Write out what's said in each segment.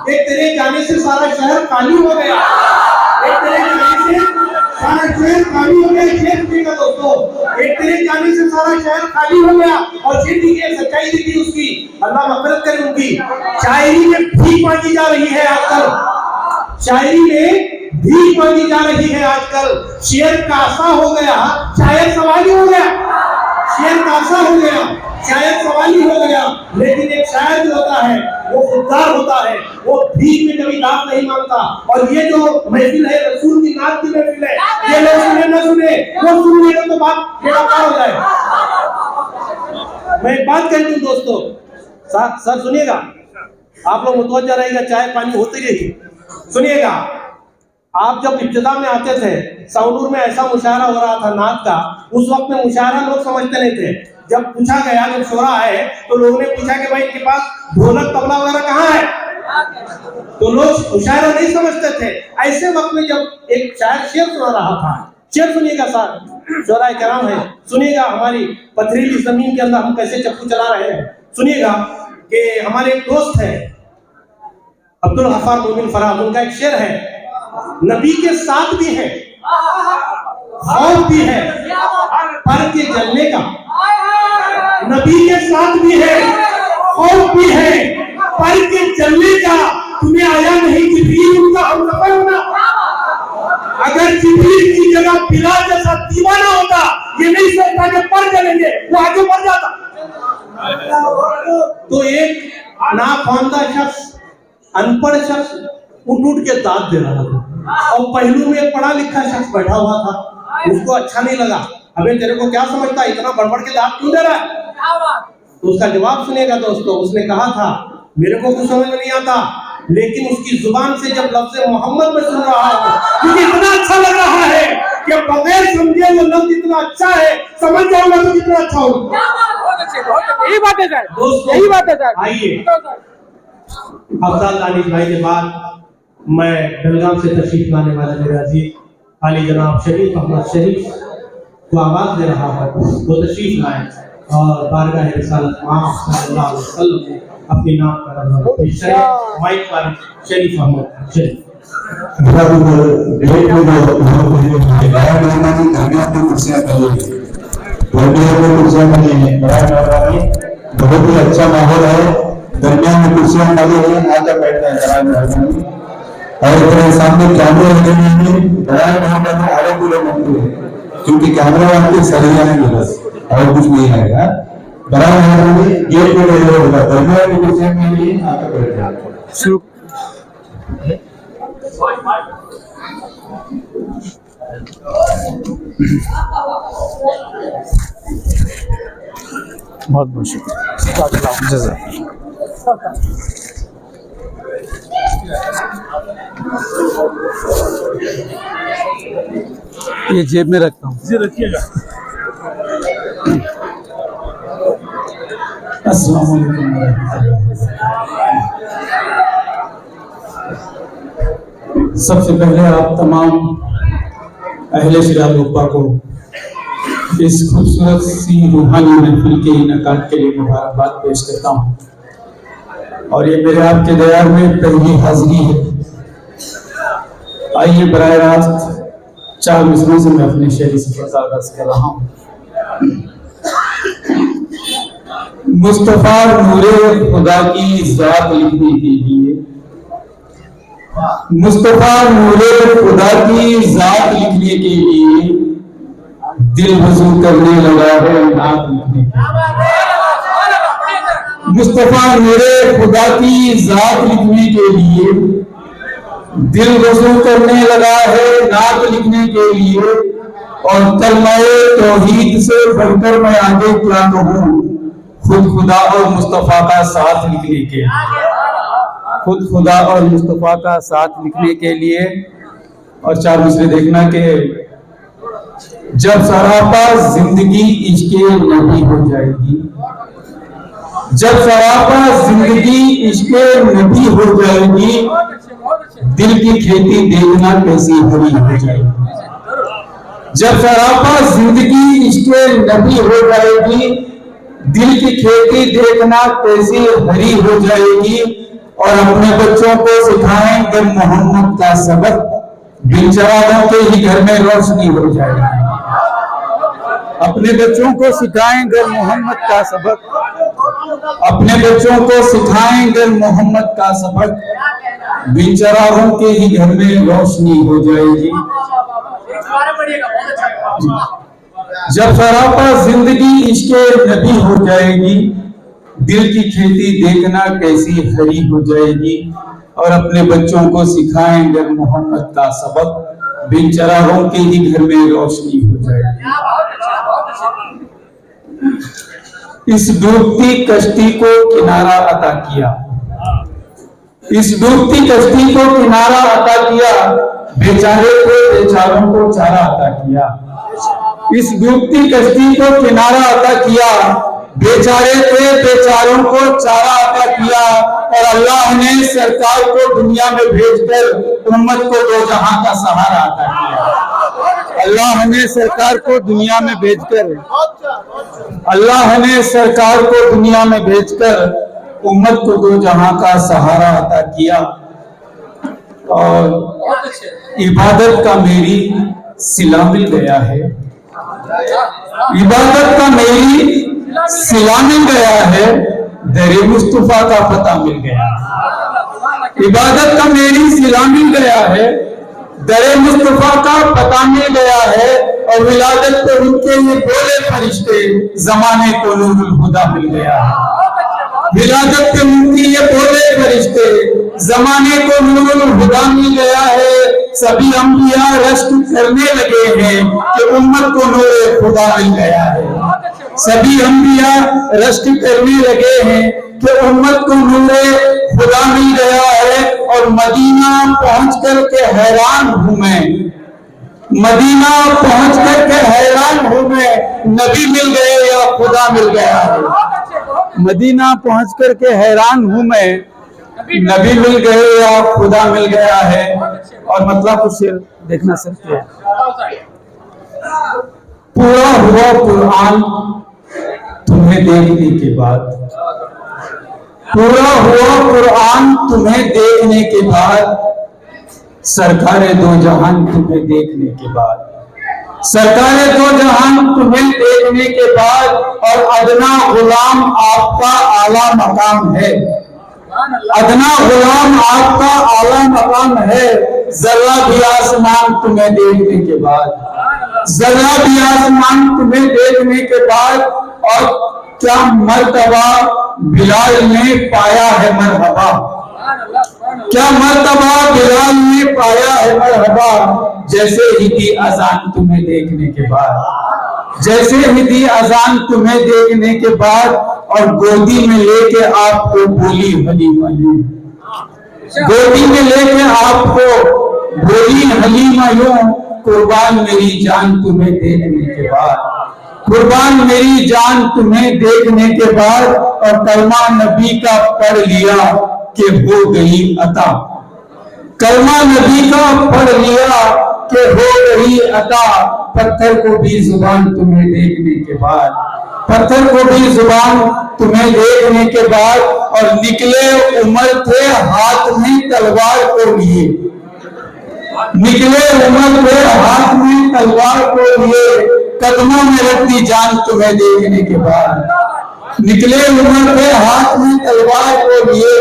एक तेरे जाने से सारा शहर खाली हो गया, एक तेरे जाने से सारा शहर खाली हो गया। शेर सुनिएगा दोस्तों, एक तेरे जाने से सारा शहर खाली हो गया। और शेर जी की सच्चाई थी उसकी, अल्लाह मग़फ़िरत करे उनकी। शायरी में भीख मांगी जा रही है आजकल, शायरी में भीख मांगी जा रही है आजकल। शेर कासा हो गया, शायर सवाली हो गया। शेर कासा हो गया, शायर सवाली हो गया। लेकिन एक शायर जो होता है वो खुददार होता है, वो भीख में कभी दाम नहीं मांगता। और ये जो महफिल है रसूल की नात की महफिल है, ये लोग सुने न सुने, वो सुन ले तो बात बेकार हो जाए। मैं एक बात कहती हूँ दोस्तों, सर सुनिएगा, आप लोग मुतवज्जा रहेगा, चाय पानी होती रहेगी। सुनिएगा, आप जब इब्तिदा में आते थे, साउनूर में ऐसा मुशायरा हो रहा था नात का, उस वक्त में मुशायरा लोग समझते नहीं थे। जब पूछा गया, जब शोरा है तो लोगों ने पूछा कि भाई इनके पास ढोलक तबला वगैरह कहाँ है, तो लोग मुशायरा नहीं समझते थे। ऐसे वक्त में जब एक शायर शेर सुना रहा था, शेर सुनिएगा सर, शोरा कराम है, सुनिएगा हमारी पथरीली जमीन के अंदर हम कैसे चप्पू चला रहे हैं। सुनिएगा कि हमारे एक दोस्त है अब्दुल गफ्फार मोमिन फराज, उनका एक शेर है, नबी के साथ भी है, खौफ भी है, पर के जलने का। नबी के साथ भी है, खौफ भी है, पर के जलने का। तुम्हें आया नहीं जिब्रील उनका हमसफर होना। अगर जिब्रील की जगह बिलाल जैसा दीवाना होता, ये नहीं सोचता कि पर जलेंगे, वो आगे बढ़ जाता। तो एक नाफामदा शख्स, अनपढ़ शख्स उठ के दाद दे रहा था, और पहलू में पढ़ा लिखा शख्स बैठा हुआ था। उसको अच्छा नहीं लगा, अबे तेरे को क्या समझता है, इतना बड़बड़ के दाद क्यों दे रहा है। तो उसका जवाब सुनेगा दोस्तों, उसने कहा था मेरे को कुछ समझ में नहीं आता, लेकिन उसकी जुबान से जब लफ्ज़ मोहम्मद में सुन रहा हूँ, मुझे इतना अच्छा लग रहा है कि बगैर समझे वो लफ्ज़ इतना अच्छा है, समझ जाऊंगा तो कितना अच्छा होगा। यही बात है सर, यही बात है सर। आइए, अफजाल दानिश भाई के बाद मैं बेलगाम से तशरीफ लाने वाले मेरे अजीज आली जनाब शरीफ अहमद शरीफ को आवाज दे रहा हूँ, वो तशरीफ लाए और बारगाह रिसालत सल्लल्लाहु अलैहि वसल्लम में अपनी नाम का माइक पर शरीफ अहमद शरीफ। बहुत ही अच्छा माहौल है, दरमियान में कुर्सियां डाली हुई, आकर बैठते हैं। और मेरे सामने कैमरे लगे हुए हैं, क्योंकि कैमरा आपके सरिया है बस, और कुछ नहीं आएगा। गेट पे दरमियान में कुर्सियां डाली हुई, आकर बैठ जाए। बहुत बहुत शुक्रिया। ये जेब में रखता हूँ, जी रखिएगा। अस्सलाम वालेकुम। सबसे पहले आप तमाम अहले शिराज़ को इस खूबसूरत सी रूहानी महफिल के इनकाद के लिए मुबारकबाद पेश करता हूँ। और ये मेरे आपके दयार में पहली हाजिरी है। आइए बराह रास्त 4 मिसरों से मैं अपने शेरी सफर आगाज कर रहा हूँ। मुस्तफा नूरे खुदा की जात लिखने के लिए, मुस्तफा नूरे खुदा की जात लिखने के लिए दिल वजू करने लगा है नात लिखने के लिए। मुस्तफा नूरे खुदा की जात लिखने के लिए दिल वजू करने लगा है नात लिखने के लिए। और कलमाए तौहीद से बढ़कर मैं आगे क्या कहूँ, खुद खुदा और मुस्तफा का साथ लिखने के लिए, खुद खुदा और मुस्तफा का साथ लिखने के लिए। और 4 मिसरे देखना कि जब सरापा जिंदगी इश्के नबी हो जाएगी, जब सरापा जिंदगी इश्के नबी हो जाएगी, दिल की खेती देखना कैसी हरी हो जाएगी। जब सरापा जिंदगी इश्के नबी हो जाएगी, दिल की खेती देखना कैसी हरी हो जाएगी। और अपने बच्चों को सिखाएं कि मोहम्मद का सबक, बिन चरागों के ही घर में रोशनी हो जाएगी। अपने बच्चों को सिखाएंगे मोहम्मद का सबक, अपने बच्चों को सिखाएंगे मोहम्मद का सबक, बिन चरागों के ही घर में रोशनी हो जाएगी। जब सरापा जिंदगी इश्के नबी हो जाएगी, दिल की खेती देखना कैसी हरी हो जाएगी। और अपने बच्चों को सिखाएंगे मोहम्मद का सबक, बिन चरागों के ही घर में रोशनी हो जाएगी। इस डूबती कश्ती को किनारा अता किया, इस डूबती कश्ती को किनारा अता किया, बेचारे को बेचारों को चारा अता किया। इस डूबती कश्ती को किनारा अता किया, बेचारे थे बेचारों को चारा अता किया। और अल्लाह ने सरकार को दुनिया में भेजकर उम्मत को दो जहां का सहारा अता किया। अल्लाह ने सरकार को दुनिया में भेजकर, अल्लाह ने सरकार को दुनिया में भेजकर उम्मत को दो जहां का सहारा अता किया। और इबादत का मेरी सिला मिल गया है, इबादत का मेरी सिला मिल गया है, दरे मुस्तफा का पता मिल गया। इबादत का मेरी सिला मिल गया है, दरे मुस्तफा का पता मिल गया है। और विलादत पे उनके ये बोले फरिश्ते, जमाने को नूरुल हुदा मिल गया है। विलादत पे उनकी ये बोले फरिश्ते, जमाने को नूरुल हुदा मिल गया है। सभी अंबिया रश्क करने लगे हैं कि उम्मत को नूरे खुदा मिल गया है। सभी अंबिया रश्क करने लगे हैं कि उम्मत को नूरे खुदा मिल गया है। और मदीना पहुंच कर के हैरान हूं मैं, मदीना पहुंच कर के हैरान हूं मैं, नबी मिल गए या खुदा मिल गया है। मदीना पहुंच कर के हैरान हूं मैं, नबी मिल गए या खुदा मिल गया है। और मतलब कुछ शेर देखना सकते हैं। पूरा हुआ कुरान तुम्हें देखने के बाद, पूरा हुआ कुरान तुम्हें देखने के बाद, सरकारे दो जहान तुम्हें देखने के बाद, सरकारे दो जहान तुम्हें देखने के बाद। और अदना गुलाम आपका आला मकाम है, अदना गुलाम आपका आला मकाम है। जरा भी आसमान तुम्हें देखने के बाद, जरा भी आसमान तुम्हें देखने के बाद। और क्या मर्तबा बिलाल ने पाया है मरहबा, क्या मर्तबा बिलाल ने पाया है मरहबा। जैसे ही दी अजान तुम्हें देखने के बाद, जैसे ही दी अजान तुम्हें देखने के बाद। और गोदी में लेके आपको बोली हलीमा यूं, गोदी में लेके आपको बोली हलीमा यूं। कुर्बान मेरी जान तुम्हें देखने के बाद, कुर्बान मेरी जान तुम्हें देखने के बाद। और कलमा नबी का पढ़ लिया कि हो गई अता, कलमा नबी का पढ़ लिया कि हो गई अता। पत्थर को भी जुबान तुम्हें देखने के बाद, पत्थर को भी जुबान तुम्हें देखने के बाद। और निकले उमर थे हाथ में तलवार को लिए, निकले उमर थे हाथ में तलवार को लिए। कदमों में रखती जान तुम्हें देखने के बाद, निकले उमर थे हाथ में तलवार को लिए।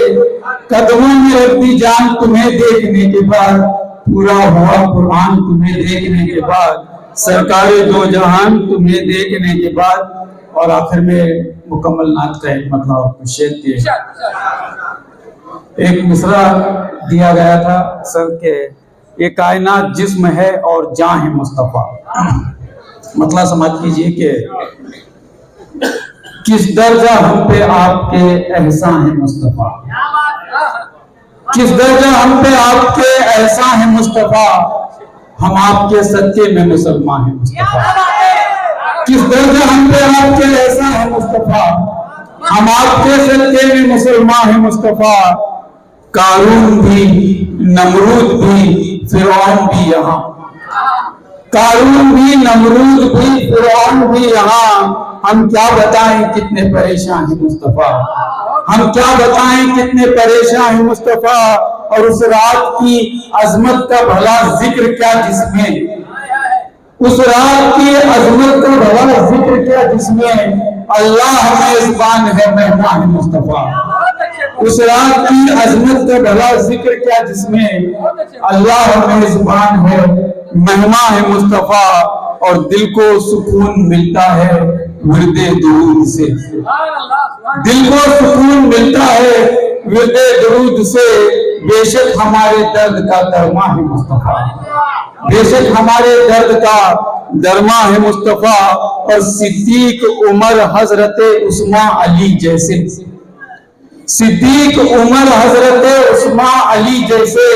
कदमों में रखती जान तुम्हें देखने के बाद। पूरा हुआ कुरान तुम्हें देखने के बाद, सरकारे दो जहान तुम्हें देखने के बाद। और आखिर में मुकम्मल नात का एक मतलब शेर दिए, एक मिसरा दिया गया था सर के, ये कायनात जिस्म है और जान है मुस्तफा। मतलब समझ कीजिए कि किस दर्जा हम पे आपके एहसान है मुस्तफा, किस दर्जा हम पे आपके एहसान है मुस्तफा। हम आपके सत्य में मुसलमान हैं मुस्तफा, किस दर्जा हम पे आपके एहसान है मुस्तफा। हम आपके सत्य में मुसलमान हैं मुस्तफा। कारून भी, नमरूद भी, फिरौन भी यहाँ, कारून भी, नमरूद भी, फिरौन भी यहाँ। हम क्या बताएं कितने परेशान हैं मुस्तफा, हम क्या बताएं कितने परेशान हैं मुस्तफा, और उस रात की अजमत का भला जिक्र क्या जिसमें, उस रात की अजमत का भला जिक्र क्या जिसमें अल्लाह मेजबान है मेहमान है मुस्तफा। उस रात की अजमत का भला जिक्र क्या जिसमें अल्लाह मेजबान है मेहमान है मुस्तफा। और दिल को सुकून मिलता है विर्दे दुरूद से, दिल को सुकून मिलता है विर्दे दुरूद से। बेशक हमारे दर्द का दरमा है मुस्तफा, बेशक हमारे दर्द का दरमा है मुस्तफा। और सिद्दीक उमर हजरत उस्मान अली जैसे, सिद्दीक उमर हजरत उस्मान अली जैसे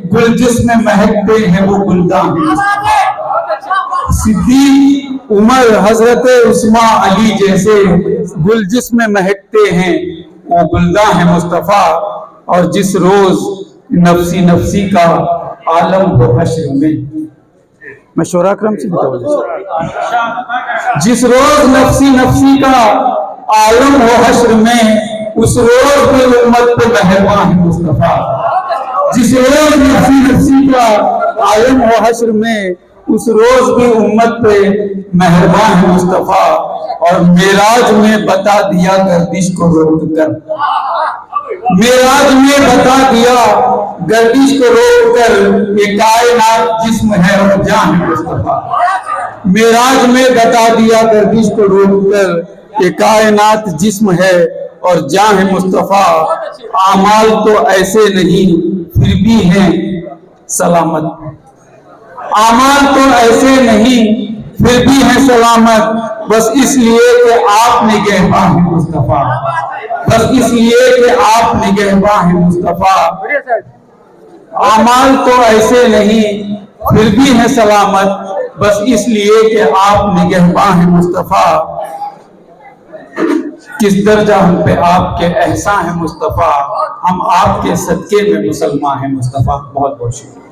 गुल जिसमें महकते हैं वो गुलदान। सिद्दीक उमर हजरत उस्मान अली जैसे गुल जिसमें महकते हैं वो गुलदान है मुस्तफा। और जिस रोज नफसी नफसी का आलम हो हश्र में, मैं शोरा क्रम से जिस रोज नफसी नफसी का आलम हो हश्र में उस रोज भी उम्मत पे मेहरबान है मुस्तफा। जिस रोज नफसी नफसी का आलम हो हश्र में उस रोज भी उम्मत पे मेहरबान है मुस्तफा। और मेराज में बता दिया गर्दिश को रोक कर, मेराज में बता दिया गर्दिश को रोक कर ये कायनात जिस्म है और जान है मुस्तफा। मेराज में बता दिया गर्दिश को रोक कर ये कायनात जिस्म है और जान है मुस्तफा। आमाल तो ऐसे नहीं फिर भी हैं सलामत, आमाल तो ऐसे नहीं फिर भी हैं सलामत। बस इसलिए कि आप निगहबान है मुस्तफा, बस इसलिए कि आप निगहबान है मुस्तफा। आमाल तो ऐसे नहीं फिर भी हैं सलामत, बस इसलिए कि आप निगहबान है मुस्तफा। किस दर्जा हम पे आपके एहसान है मुस्तफा, हम आपके सदके में मुसलमान हैं मुस्तफा। बहुत बहुत शुक्रिया।